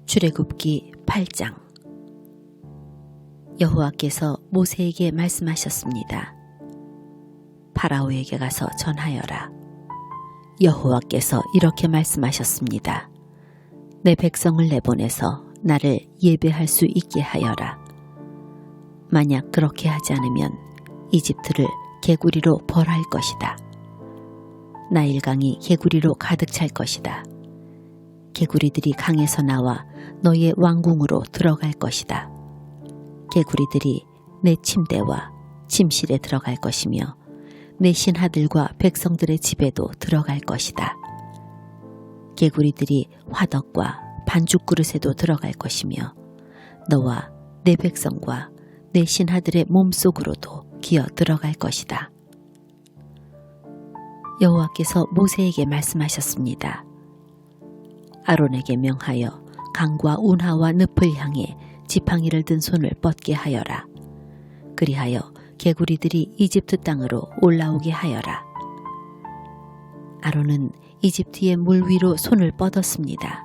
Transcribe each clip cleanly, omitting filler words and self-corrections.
출애굽기 8장. 여호와께서 모세에게 말씀하셨습니다. 파라오에게 가서 전하여라. 여호와께서 이렇게 말씀하셨습니다. 내 백성을 내보내서 나를 예배할 수 있게 하여라. 만약 그렇게 하지 않으면 이집트를 개구리로 벌할 것이다. 나일강이 개구리로 가득 찰 것이다. 개구리들이 강에서 나와 너의 왕궁으로 들어갈 것이다. 개구리들이 내 침대와 침실에 들어갈 것이며 내 신하들과 백성들의 집에도 들어갈 것이다. 개구리들이 화덕과 반죽 그릇에도 들어갈 것이며 너와 내 백성과 내 신하들의 몸속으로도 기어 들어갈 것이다. 여호와께서 모세에게 말씀하셨습니다. 아론에게 명하여 강과 운하와 늪을 향해 지팡이를 든 손을 뻗게 하여라. 그리하여 개구리들이 이집트 땅으로 올라오게 하여라. 아론은 이집트의 물 위로 손을 뻗었습니다.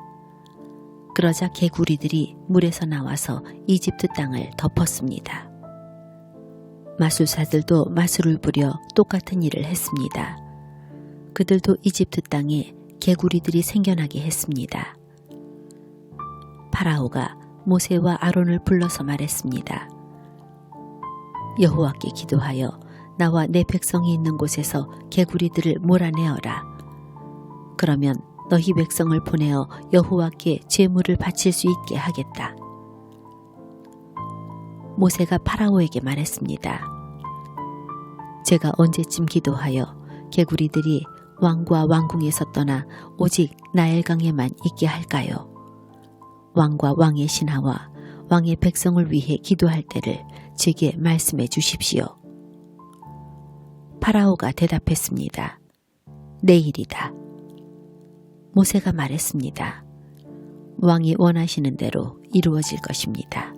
그러자 개구리들이 물에서 나와서 이집트 땅을 덮었습니다. 마술사들도 마술을 부려 똑같은 일을 했습니다. 그들도 이집트 땅에 개구리들이 생겨나게 했습니다. 파라오가 모세와 아론을 불러서 말했습니다. 여호와께 기도하여 나와 내 백성이 있는 곳에서 개구리들을 몰아내어라. 그러면 너희 백성을 보내어 여호와께 제물을 바칠 수 있게 하겠다. 모세가 파라오에게 말했습니다. 제가 언제쯤 기도하여 개구리들이 왕과 왕궁에서 떠나 오직 나일강에만 있게 할까요? 왕과 왕의 신하와 왕의 백성을 위해 기도할 때를 제게 말씀해 주십시오. 파라오가 대답했습니다. 내일이다. 모세가 말했습니다. 왕이 원하시는 대로 이루어질 것입니다.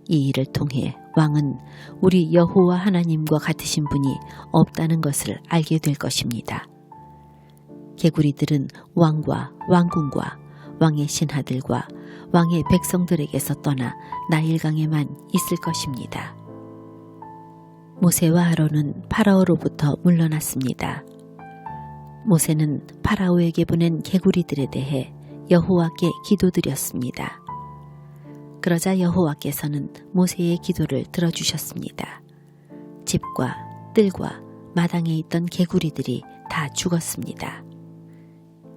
이 일을 통해 왕은 우리 여호와 하나님과 같으신 분이 없다는 것을 알게 될 것입니다. 개구리들은 왕과 왕궁과 왕의 신하들과 왕의 백성들에게서 떠나 나일강에만 있을 것입니다. 모세와 아론은 파라오로부터 물러났습니다. 모세는 파라오에게 보낸 개구리들에 대해 여호와께 기도드렸습니다. 그러자 여호와께서는 모세의 기도를 들어주셨습니다. 집과 뜰과 마당에 있던 개구리들이 다 죽었습니다.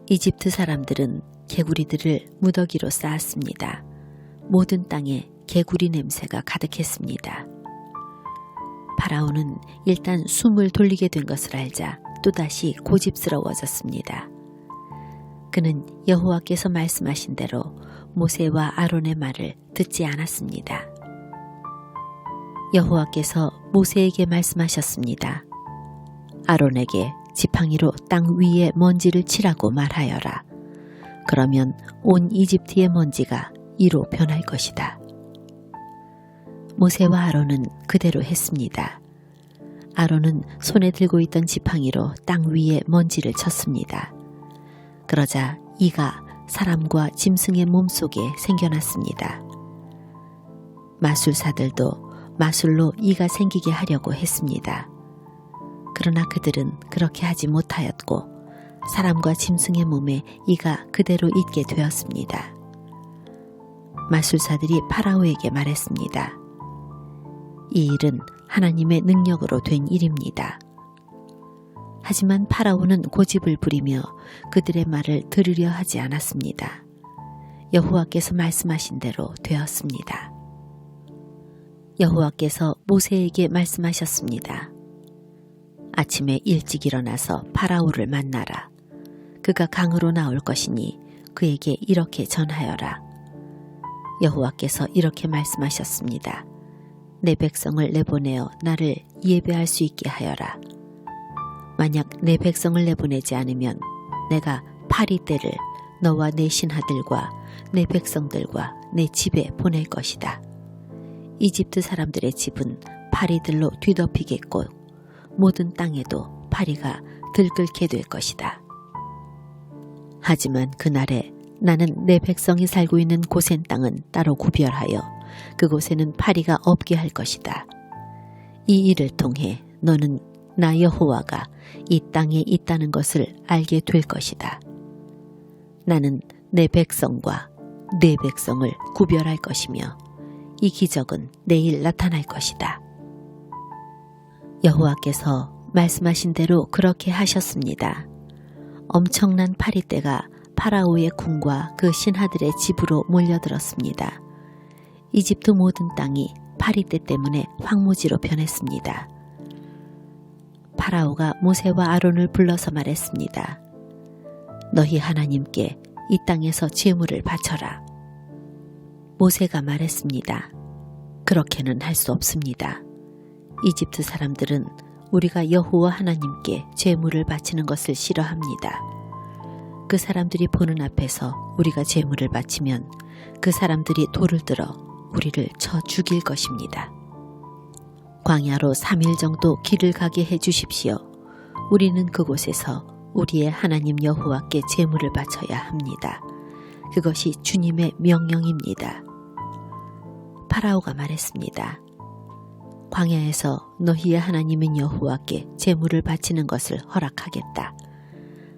이집트 사람들은 개구리들을 무더기로 쌓았습니다. 모든 땅에 개구리 냄새가 가득했습니다. 파라오는 일단 숨을 돌리게 된 것을 알자 또다시 고집스러워졌습니다. 그는 여호와께서 말씀하신 대로 모세와 아론의 말을 듣지 않았습니다. 여호와께서 모세에게 말씀하셨습니다. 아론에게 지팡이로 땅 위에 먼지를 치라고 말하여라. 그러면 온 이집트의 먼지가 이로 변할 것이다. 모세와 아론은 그대로 했습니다. 아론은 손에 들고 있던 지팡이로 땅 위에 먼지를 쳤습니다. 그러자 이가 사람과 짐승의 몸속에 생겨났습니다. 마술사들도 마술로 이가 생기게 하려고 했습니다. 그러나 그들은 그렇게 하지 못하였고 사람과 짐승의 몸에 이가 그대로 있게 되었습니다. 마술사들이 파라오에게 말했습니다. 이 일은 하나님의 능력으로 된 일입니다. 하지만 파라오는 고집을 부리며 그들의 말을 들으려 하지 않았습니다. 여호와께서 말씀하신 대로 되었습니다. 여호와께서 모세에게 말씀하셨습니다. 아침에 일찍 일어나서 파라오를 만나라. 그가 강으로 나올 것이니 그에게 이렇게 전하여라. 여호와께서 이렇게 말씀하셨습니다. 내 백성을 내보내어 나를 예배할 수 있게 하여라. 만약 내 백성을 내보내지 않으면 내가 파리떼를 너와 내 신하들과 내 백성들과 내 집에 보낼 것이다. 이집트 사람들의 집은 파리들로 뒤덮이겠고 모든 땅에도 파리가 들끓게 될 것이다. 하지만 그날에 나는 내 백성이 살고 있는 고센 땅은 따로 구별하여 그곳에는 파리가 없게 할 것이다. 이 일을 통해 너는 나 여호와가 이 땅에 있다는 것을 알게 될 것이다. 나는 내 백성과 내 백성을 구별할 것이며 이 기적은 내일 나타날 것이다. 여호와께서 말씀하신 대로 그렇게 하셨습니다. 엄청난 파리떼가 파라오의 궁과 그 신하들의 집으로 몰려들었습니다. 이집트 모든 땅이 파리떼 때문에 황무지로 변했습니다. 파라오가 모세와 아론을 불러서 말했습니다. 너희 하나님께 이 땅에서 제물을 바쳐라. 모세가 말했습니다. 그렇게는 할 수 없습니다. 이집트 사람들은 우리가 여호와 하나님께 제물을 바치는 것을 싫어합니다. 그 사람들이 보는 앞에서 우리가 제물을 바치면 그 사람들이 돌을 들어 우리를 쳐 죽일 것입니다. 광야로 3일 정도 길을 가게 해 주십시오. 우리는 그곳에서 우리의 하나님 여호와께 제물을 바쳐야 합니다. 그것이 주님의 명령입니다. 파라오가 말했습니다. 광야에서 너희의 하나님인 여호와께 제물을 바치는 것을 허락하겠다.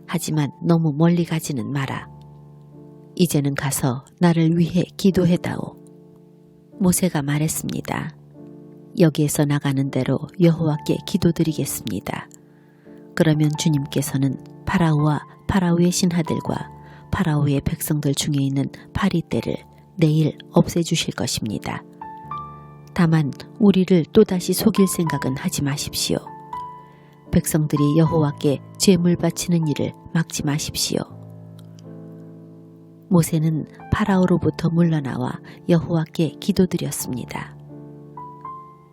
하지만 너무 멀리 가지는 마라. 이제는 가서 나를 위해 기도해다오. 모세가 말했습니다. 여기에서 나가는 대로 여호와께 기도드리겠습니다. 그러면 주님께서는 파라오와 파라오의 신하들과 파라오의 백성들 중에 있는 파리떼를 내일 없애주실 것입니다. 다만 우리를 또다시 속일 생각은 하지 마십시오. 백성들이 여호와께 제물 바치는 일을 막지 마십시오. 모세는 파라오로부터 물러나와 여호와께 기도드렸습니다.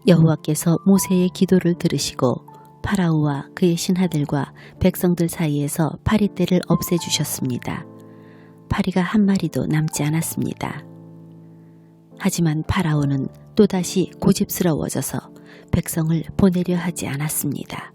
여호와께서 모세의 기도를 들으시고 파라오와 그의 신하들과 백성들 사이에서 파리떼를 없애주셨습니다. 파리가 한 마리도 남지 않았습니다. 하지만 파라오는 또다시 고집스러워져서 백성을 보내려 하지 않았습니다.